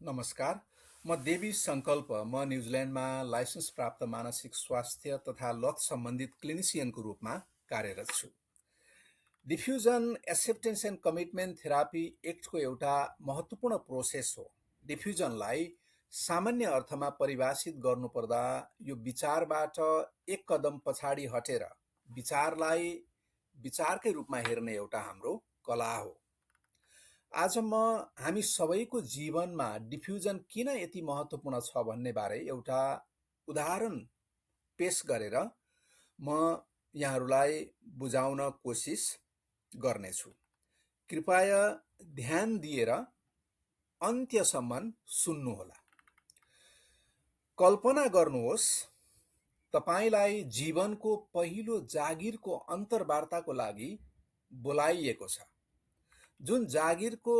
नमस्कार, म देवी सङ्कल्प। म न्युजिल्यान्डमा लाइसेन्स प्राप्त मानसिक स्वास्थ्य तथा लत सम्बन्धित क्लिनिसियनको रूपमा कार्यरत छु। Defusion acceptance and commitment therapy एक्टको एउटा महत्त्वपूर्ण प्रोसेस हो। डिफ्युजनलाई सामान्य अर्थमा परिभाषित गर्नुपर्दा यो विचारबाट एक कदम पछाडि हटेर विचारलाई विचारकै रूपमा हेर्ने एउटा हाम्रो कला हो। आज हामी सबैको जीवनमा डिफ्युजन किन यति महत्त्वपूर्ण छ भन्ने बारे एउटा उदाहरण पेश गरेर म यहाँहरूलाई बुझाउन कोसिस गर्नेछु। कृपया ध्यान दिएर अन्त्यसम्म सुन्नुहोला। कल्पना गर्नुहोस्, तपाईँलाई जीवनको पहिलो जागिरको अन्तर्वार्ताको लागि बोलाइएको छ, जुन जागिरको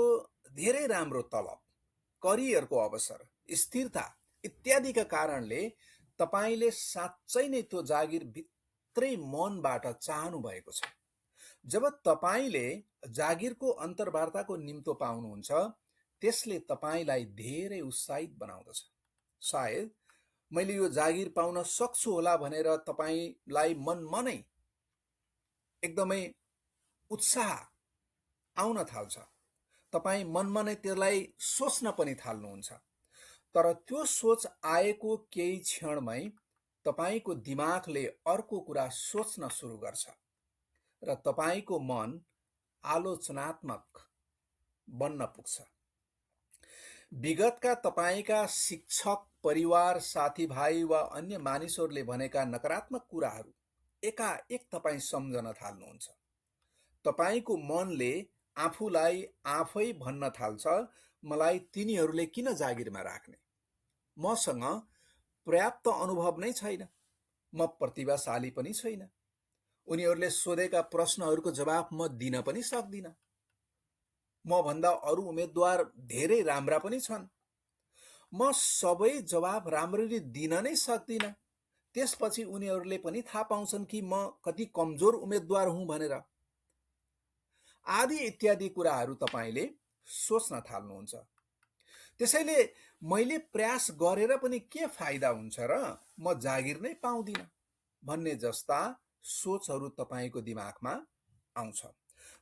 धेरै राम्रो तलब, करियरको अवसर, स्थिरता इत्यादिका कारणले तपाईँले साँच्चै नै त्यो जागिर भित्रै मनबाट चाहनु भएको छ। जब तपाईँले जागिरको अन्तर्वार्ताको निम्तो पाउनुहुन्छ, त्यसले तपाईँलाई धेरै उत्साहित बनाउँदछ। सायद मैले यो जागिर पाउन सक्छु होला भनेर तपाईँलाई मनमनै एकदमै उत्साह आउन थाल्छ। तपाईँ मनमा नै त्यसलाई सोच्न पनि थाल्नुहुन्छ। तर त्यो सोच आएको केही क्षणमै तपाईँको दिमागले अर्को कुरा सोच्न सुरु गर्छ र तपाईँको मन आलोचनात्मक बन्न पुग्छ। विगतका तपाईँका शिक्षक, परिवार, साथीभाइ वा अन्य मानिसहरूले भनेका नकारात्मक कुराहरू एकाएक तपाईँ सम्झन थाल्नुहुन्छ। तपाईँको मनले आफूलाई आफै भन्न थाल्छ, मलाई तिनीहरूले किन जागिरमा राख्ने? मसँग पर्याप्त अनुभव नै छैन, म प्रतिभाशाली पनि छैन, उनीहरूले सोधेका प्रश्नहरूको जवाफ म दिन पनि सक्दिनँ, मभन्दा अरू उम्मेदवार धेरै राम्रा पनि छन्, म सबै जवाफ राम्ररी दिन नै सक्दिनँ, त्यसपछि उनीहरूले पनि थाहा पाउँछन् कि म कति कमजोर उम्मेदवार हुँ भनेर, आदि इत्यादि कुराहरू तपाईँले सोच्न थाल्नुहुन्छ। त्यसैले मैले प्रयास गरेर पनि के फाइदा हुन्छ र, म जागिर नै पाउँदिन भन्ने जस्ता सोचहरू तपाईँको दिमागमा आउँछ।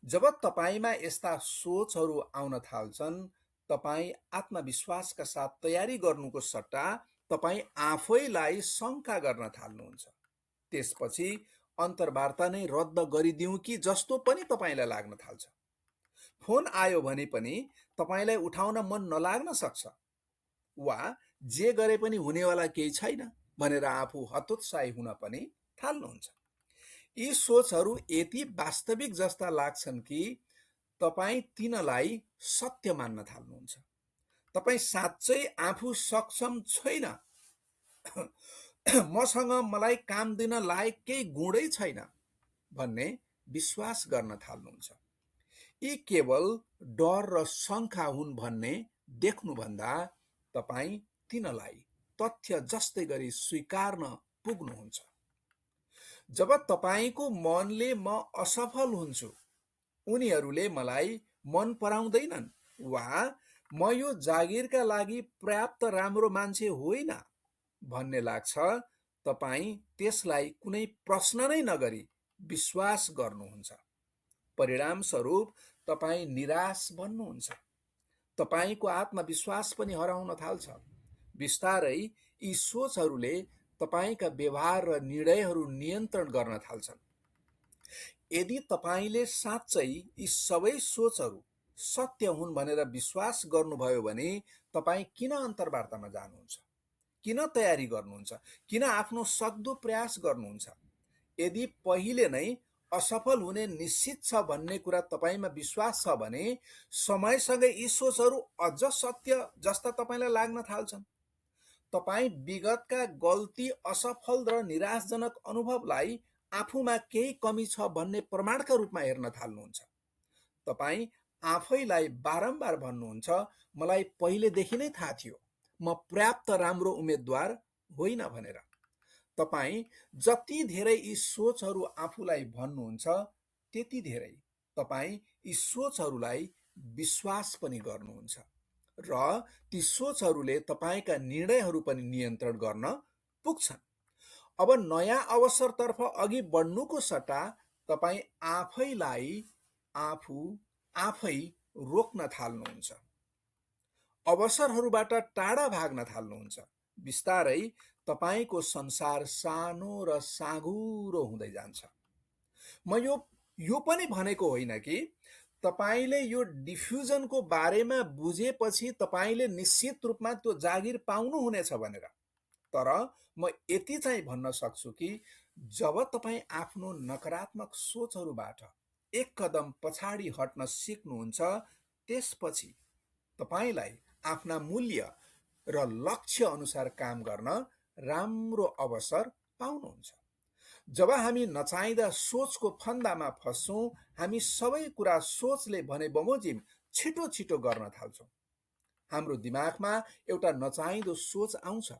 जब तपाईँमा यस्ता सोचहरू आउन थाल्छन्, तपाईँ आत्मविश्वासका साथ तयारी गर्नुको सट्टा तपाईँ आफैलाई शङ्का गर्न थाल्नुहुन्छ। त्यसपछि अन्तर्वार्ता नै रद्द गरिदिउँ कि जस्तो पनि तपाईँलाई लाग्न थाल्छ। फोन आयो भने पनि तपाईँलाई उठाउन मन नलाग्न सक्छ, वा जे गरे पनि हुनेवाला केही छैन भनेर आफू हतोत्साही हुन पनि थाल्नुहुन्छ। यी सोचहरू यति वास्तविक जस्ता लाग्छन् कि तपाईँ तिनलाई सत्य मान्न थाल्नुहुन्छ। तपाईँ साँच्चै आफू सक्षम छैन, मसँग मलाई काम दिन लायक केही गुणै छैन भन्ने विश्वास गर्न थाल्नुहुन्छ। यी केवल डर र शङ्का हुन् भन्ने देख्नुभन्दा तपाईँ तिनलाई तथ्य जस्तै गरी स्वीकार्न पुग्नुहुन्छ। जब तपाईँको मनले म असफल हुन्छु, उनीहरूले मलाई मन पराउँदैनन्, वा म यो जागिरका लागि पर्याप्त राम्रो मान्छे होइन भन्ने लाग्छ, तपाईँ त्यसलाई कुनै प्रश्न नै नगरी विश्वास गर्नुहुन्छ। परिणामस्वरूप तपाईँ निराश बन्नुहुन्छ। तपाईँको आत्मविश्वास पनि हराउन थाल्छ। बिस्तारै यी सोचहरूले तपाईँका व्यवहार र निर्णयहरू नियन्त्रण गर्न थाल्छन्। यदि तपाईँले साँच्चै यी सबै सोचहरू सत्य हुन् भनेर विश्वास गर्नुभयो भने तपाईँ किन अन्तर्वार्तामा जानुहुन्छ? किन तयारी गर्नुहुन्छ? किन आफ्नो सक्दो प्रयास गर्नुहुन्छ? यदि पहिले नै असफल हुने निश्चित छ भन्ने कुरा तपाईँमा विश्वास छ भने समयसँगै यी सोचहरू अझ सत्य जस्ता तपाईँलाई लाग्न थाल्छन्। तपाईँ विगतका गल्ती, असफल र निराशजनक अनुभवलाई आफूमा केही कमी छ भन्ने प्रमाणका रूपमा हेर्न थाल्नुहुन्छ। तपाईँ आफैलाई बारम्बार भन्नुहुन्छ, मलाई पहिलेदेखि नै थाहा थियो, म पर्याप्त राम्रो उम्मेदवार होइन भनेर। तपाईँ जति धेरै यी सोचहरू आफूलाई भन्नुहुन्छ, त्यति धेरै तपाईँ यी सोचहरूलाई विश्वास पनि गर्नुहुन्छ। र ती सोचहरूले तपाईँका निर्णयहरू पनि नियन्त्रण गर्न पुग्छन्। अब नयाँ अवसरतर्फ अघि बढ्नुको सट्टा तपाईँ आफै रोक्न थाल्नुहुन्छ। अवसरहरूबाट टाढा भाग्न थाल्नुहुन्छ। बिस्तारै तपाईँको संसार सानो र साँघुरो हुँदै जान्छ। म यो पनि भनेको होइन कि तपाईँले यो डिफ्युजनको बारेमा बुझेपछि तपाईँले निश्चित रूपमा त्यो जागिर पाउनुहुनेछ भनेर। तर म यति चाहिँ भन्न सक्छु कि जब तपाईँ आफ्नो नकारात्मक सोचहरूबाट एक कदम पछाडि हट्न सिक्नुहुन्छ, त्यसपछि तपाईँलाई आफ्ना मूल्य र लक्ष्य अनुसार काम गर्न राम्रो अवसर पाउनुहुन्छ। जब हामी नचाहिँदा सोचको फन्दामा फस्छौँ, हामी सबै कुरा सोचले भने बमोजिम छिटो छिटो गर्न थाल्छौँ। हाम्रो दिमागमा एउटा नचाहिँदो सोच आउँछ,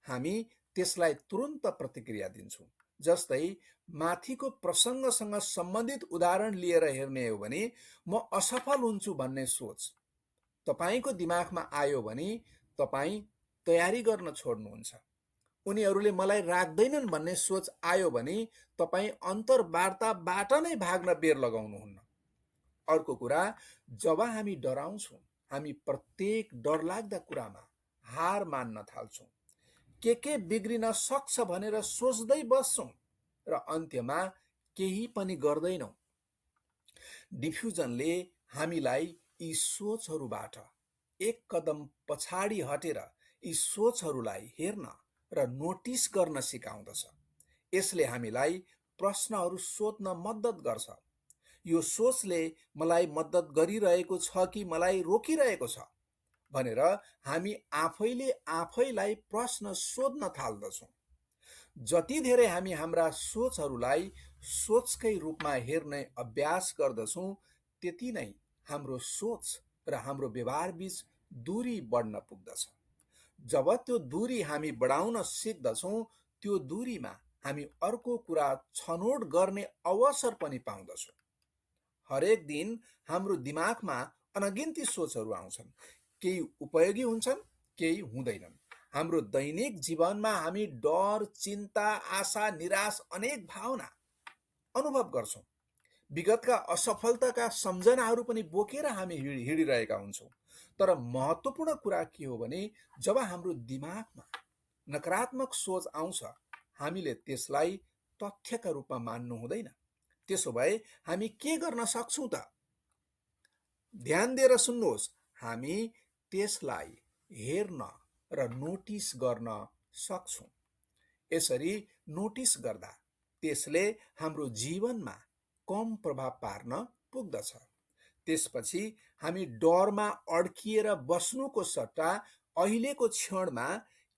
हामी त्यसलाई तुरुन्त प्रतिक्रिया दिन्छौँ। जस्तै माथिको प्रसङ्गसँग सम्बन्धित उदाहरण लिएर हेर्ने हो भने, म असफल हुन्छु भन्ने सोच तपाईँको दिमागमा आयो भने तपाईँ तयारी गर्न छोड्नुहुन्छ। उनीहरूले मलाई राख्दैनन् भन्ने सोच आयो भने तपाईँ अन्तर्वार्ताबाट नै भाग्न बेर लगाउनुहुन्न। अर्को कुरा, जब हामी डराउँछौँ, हामी प्रत्येक डरलाग्दा कुरामा हार मान्न थाल्छौँ। के बिग्रिन सक्छ भनेर सोच्दै बस्छौँ र अन्त्यमा केही पनि गर्दैनौँ। डिफ्युजनले हामीलाई यी सोचहरूबाट एक कदम पछाडि हटेर यी सोचहरूलाई हेर्न र नोटिस गर्न सिकाउँदछ। यसले हामीलाई प्रश्नहरू सोध्न मद्दत गर्छ। यो सोचले मलाई मद्दत गरिरहेको छ कि मलाई रोकिरहेको छ भनेर हामी आफैले आफैलाई प्रश्न सोध्न थाल्दछौँ। जति धेरै हामी हाम्रा सोचहरूलाई सोचकै रूपमा हेर्ने अभ्यास गर्दछौँ, त्यति नै हाम्रो सोच र हाम्रो व्यवहार बीच दूरी बढ्न पुग्दछ। जब त्यो दूरी हामी बढाउन सिक्दछौँ, त्यो दूरीमा हामी अर्को कुरा छनौट गर्ने अवसर पनि पाउँदछौँ। हरेक दिन हाम्रो दिमागमा अनगिन्ती सोचहरू आउँछन्। केही उपयोगी हुन्छन्, केही हुँदैनन्। हाम्रो दैनिक जीवनमा हामी डर, चिन्ता, आशा, निराश अनेक भावना अनुभव गर्छौँ। विगतका असफलताका सम्झनाहरू पनि बोकेर हामी हिँडिरहेका हुन्छौँ। तर महत्त्वपूर्ण कुरा के हो भने, जब हाम्रो दिमागमा नकारात्मक सोच आउँछ, हामीले त्यसलाई तथ्यका रूपमा मान्नु हुँदैन। त्यसो भए हामी के गर्न सक्छौँ त? ध्यान दिएर सुन्नुहोस्, हामी त्यसलाई हेर्न र नोटिस गर्न सक्छौँ। यसरी नोटिस गर्दा त्यसले हाम्रो जीवनमा कम प्रभाव पार्न पुग्दछ। त्यसपछि हामी डरमा अड्किएर बस्नुको सट्टा अहिलेको क्षणमा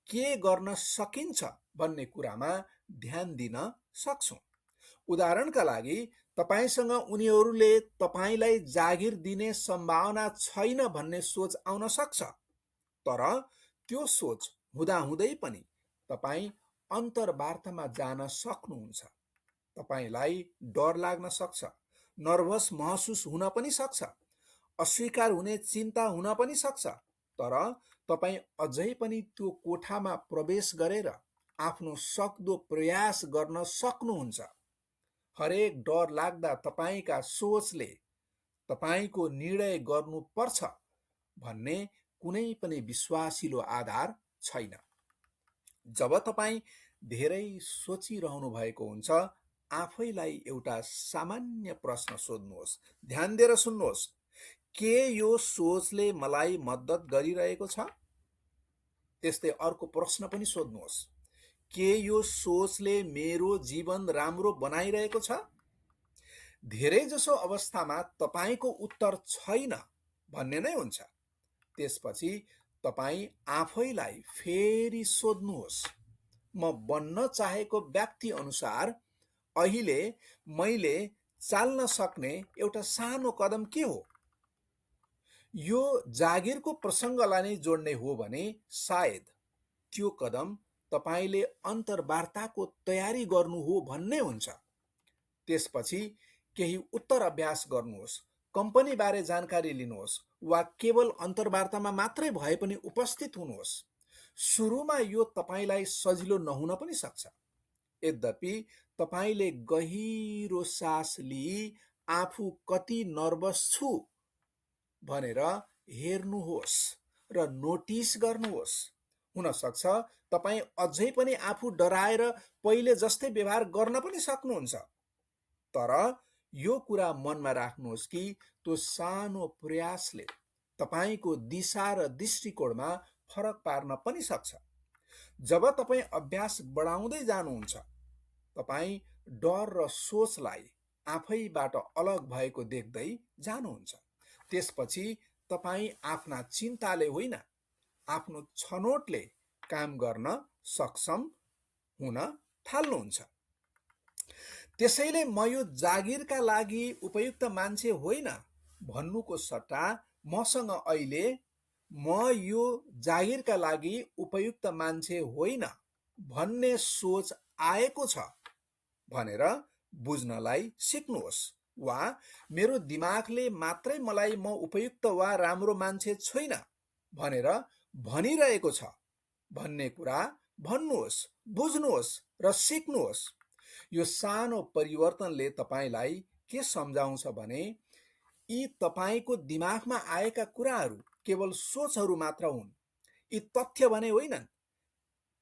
के गर्न सकिन्छ भन्ने कुरामा ध्यान दिन सक्छौँ। उदाहरणका लागि, तपाईँसँग उनीहरूले तपाईँलाई जागिर दिने सम्भावना छैन भन्ने सोच आउन सक्छ। तर त्यो सोच हुँदाहुँदै पनि तपाईँ अन्तर्वार्तामा जान सक्नुहुन्छ। तपाईँलाई डर लाग्न सक्छ, नर्भस महसुस हुन पनि सक्छ, अस्वीकार हुने चिन्ता हुन पनि सक्छ। तर तपाईँ अझै पनि त्यो कोठामा प्रवेश गरेर आफ्नो सक्दो प्रयास गर्न सक्नुहुन्छ। हरेक डर लाग्दा तपाईँका सोचले तपाईँको निर्णय गर्नुपर्छ भन्ने कुनै पनि विश्वासिलो आधार छैन। जब तपाईँ धेरै सोचिरहनु भएको हुन्छ, आफैलाई एउटा सामान्य प्रश्न सोध्नुहोस्। ध्यान दिएर सुन्नुहोस्, के यो सोचले मलाई मद्दत गरिरहेको छ? त्यस्तै अर्को प्रश्न पनि सोध्नुहोस्, के यो सोचले मेरो जीवन राम्रो बनाइरहेको छ? धेरैजसो अवस्थामा तपाईँको उत्तर छैन भन्ने नै हुन्छ। त्यसपछि तपाईँ आफैलाई फेरि सोध्नुहोस्, म बन्न चाहेको व्यक्ति अनुसार अहिले मैले चाल्न सक्ने एउटा सानो कदम के हो? यो जागिरको प्रसङ्गलाई नै जोड्ने हो भने सायद त्यो कदम तपाईँले अन्तर्वार्ताको तयारी गर्नु हो भन्ने हुन्छ। त्यसपछि केही उत्तर अभ्यास गर्नुहोस्, कम्पनीबारे जानकारी लिनुहोस् वा केवल अन्तर्वार्तामा मात्रै भए पनि उपस्थित हुनुहोस्। सुरुमा यो तपाईँलाई सजिलो नहुन पनि सक्छ। यद्यपि तपाईँले गहिरो सास लिई आफू कति नर्भस छु भनेर हेर्नुहोस् र नोटिस गर्नुहोस्। हुन सक्छ तपाईँ अझै पनि आफू डराएर पहिले जस्तै व्यवहार गर्न पनि सक्नुहुन्छ। तर यो कुरा मनमा राख्नुहोस् कि त्यो सानो प्रयासले तपाईँको दिशा र दृष्टिकोणमा फरक पार्न पनि सक्छ। जब तपाईँ अभ्यास बढाउँदै जानुहुन्छ, तपाईँ डर र सोचलाई आफैबाट अलग भएको देख्दै जानुहुन्छ। त्यसपछि तपाईँ आफ्ना चिन्ताले होइन, आफ्नो छनोटले काम गर्न सक्षम हुन थाल्नुहुन्छ। त्यसैले म यो जागिरका लागि उपयुक्त मान्छे होइन भन्नुको सट्टा मसँग अहिले म यो जागिरका लागि उपयुक्त मान्छे होइन भन्ने सोच आएको छ भनेर बुझ्नलाई सिक्नुहोस्। वा मेरो दिमागले मात्रै मलाई म उपयुक्त वा राम्रो मान्छे छैन भनेर भनिरहेको छ भन्ने कुरा भन्नुहोस्, बुझ्नुहोस् र सिक्नुहोस्। यो सानो परिवर्तनले तपाईँलाई के सम्झाउँछ भने यी तपाईँको दिमागमा आएका कुराहरू केवल सोचहरू मात्र हुन्। यी तथ्य भने होइनन्।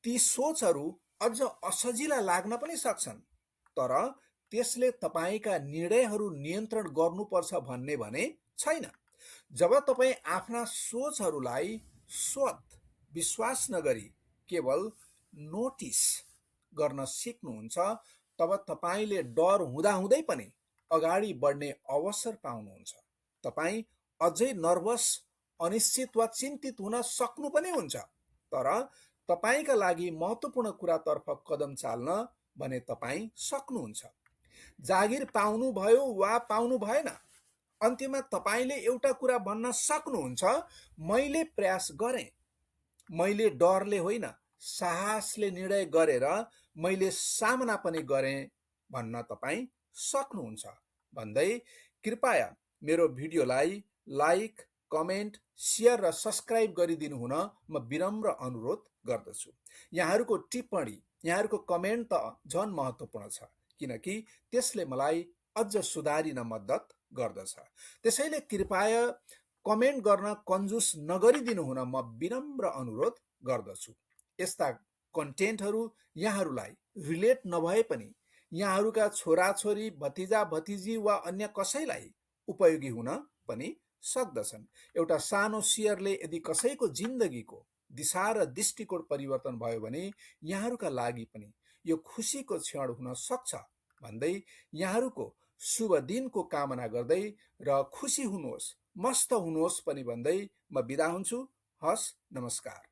ती सोचहरू अझ असजिला लाग्न पनि सक्छन्, तर त्यसले तपाईँका निर्णयहरू नियन्त्रण गर्नुपर्छ भन्ने भने छैन। जब तपाईँ आफ्ना सोचहरूलाई स्वत विश्वास नगरी केवल नोटिस गर्न सिक्नुहुन्छ, तब तपाईँले डर हुँदाहुँदै पनि अगाडि बढ्ने अवसर पाउनुहुन्छ। तपाईँ अझै नर्भस, अनिश्चित वा चिन्तित हुन सक्नु पनि हुन्छ, तर तपाईँका लागि महत्त्वपूर्ण कुरातर्फ कदम चाल्न भने तपाईँ सक्नुहुन्छ। जागिर पाउनुभयो वा पाउनु भएन, अन्त्यमा तपाईँले एउटा कुरा भन्न सक्नुहुन्छ, मैले प्रयास गरेँ, मैले डरले होइन साहसले निर्णय गरेर मैले सामना पनि गरेँ भन्न तपाईँ सक्नुहुन्छ। भन्दै कृपया मेरो भिडियोलाई लाइक, कमेन्ट, सेयर र सब्सक्राइब गरिदिनु हुन म विनम्र अनुरोध गर्दछु। यहाँहरूको टिप्पणी, यहाँहरूको कमेन्ट त झन् महत्त्वपूर्ण छ, किनकि त्यसले मलाई अझ सुधारिन मद्दत गर्दछ। त्यसैले कृपया कमेन्ट गर्न कन्जुस नगरिदिनु हुन म विनम्र अनुरोध गर्दछु। यस्ता कन्टेन्टहरू यहाँहरूलाई रिलेट नभए पनि यहाँहरूका छोराछोरी, भतिजा भतिजी वा अन्य कसैलाई उपयोगी हुन पनि सक्दछन्। एउटा सानो सेयरले यदि कसैको जिन्दगीको दिशा र दृष्टिकोण परिवर्तन भयो भने यहाँहरूका लागि पनि यो खुसीको क्षण हुन सक्छ भन्दै यहाँहरूको शुभ दिनको कामना गर्दै र खुसी हुनुहोस्, मस्त हुनुहोस् पनि भन्दै म बिदा हुन्छु। हस्, नमस्कार।